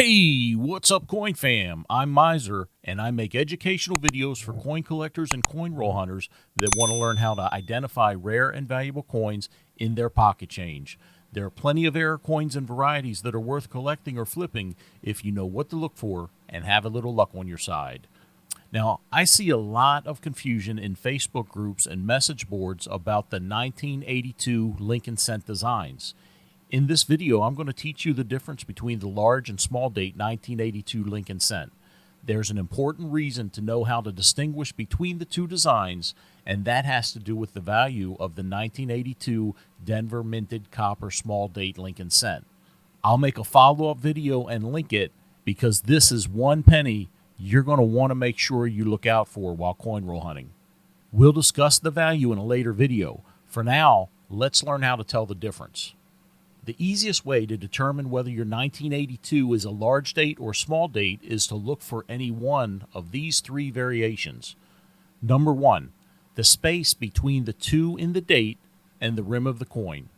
Hey, what's up, Coin Fam? I'm Miser, and I make educational videos for coin collectors and coin roll hunters that want to learn how to identify rare and valuable coins in their pocket change. There are plenty of rare coins and varieties that are worth collecting or flipping if you know what to look for and have a little luck on your side. Now, I see a lot of confusion in Facebook groups and message boards about the 1982 Lincoln cent designs. In this video, I'm going to teach you the difference between the large and small date 1982 Lincoln cent. There's an important reason to know how to distinguish between the two designs, and that has to do with the value of the 1982 Denver minted copper small date Lincoln cent. I'll make a follow-up video and link it because this is one penny you're going to want to make sure you look out for while coin roll hunting. We'll discuss the value in a later video. For now, let's learn how to tell the difference. The easiest way to determine whether your 1982 is a large date or small date is to look for any one of these three variations. Number 1, the space between the 2 in the date and the rim of the coin.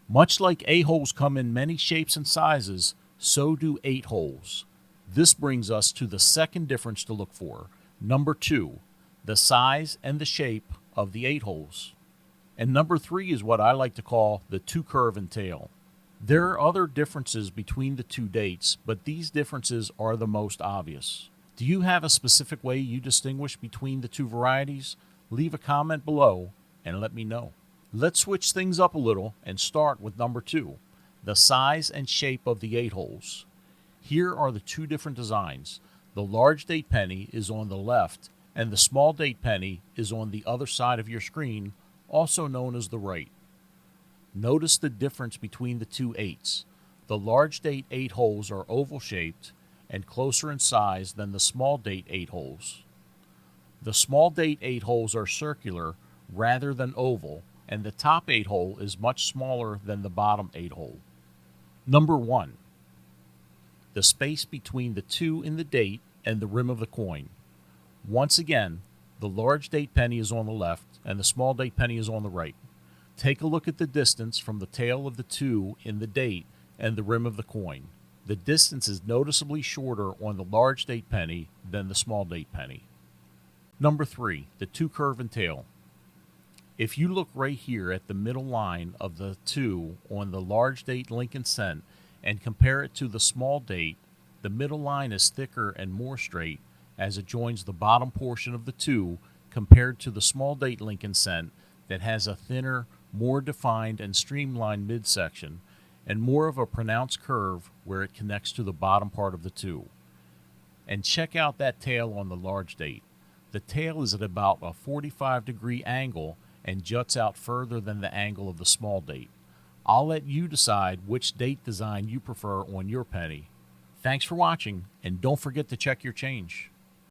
Much like A-holes come in many shapes and sizes, so do 8-holes. This brings us to the second difference to look for. Number 2, the size and the shape of the 8-holes. And number 3 is what I like to call the 2-curve and tail. There are other differences between the two dates, but these differences are the most obvious. Do you have a specific way you distinguish between the two varieties? Leave a comment below and let me know. Let's switch things up a little and start with number 2, the size and shape of the 8-holes. Here are the two different designs. The large date penny is on the left and the small date penny is on the other side of your screen, also known as the right. Notice the difference between the two 8s. The large date 8-holes are oval shaped and closer in size than the small date 8-holes. The small date 8-holes are circular rather than oval, and the top 8-hole is much smaller than the bottom 8-hole. Number 1, the space between the 2 in the date and the rim of the coin. Once again, the large date penny is on the left and the small date penny is on the right. Take a look at the distance from the tail of the 2 in the date and the rim of the coin. The distance is noticeably shorter on the large date penny than the small date penny. Number 3, the 2-curve and tail. If you look right here at the middle line of the 2 on the large date Lincoln cent and compare it to the small date, the middle line is thicker and more straight as it joins the bottom portion of the 2 compared to the small date Lincoln cent that has a thinner, more defined and streamlined midsection, and more of a pronounced curve where it connects to the bottom part of the 2. And check out that tail on the large date. The tail is at about a 45-degree angle and juts out further than the angle of the small date. I'll let you decide which date design you prefer on your penny. Thanks for watching, and don't forget to check your change.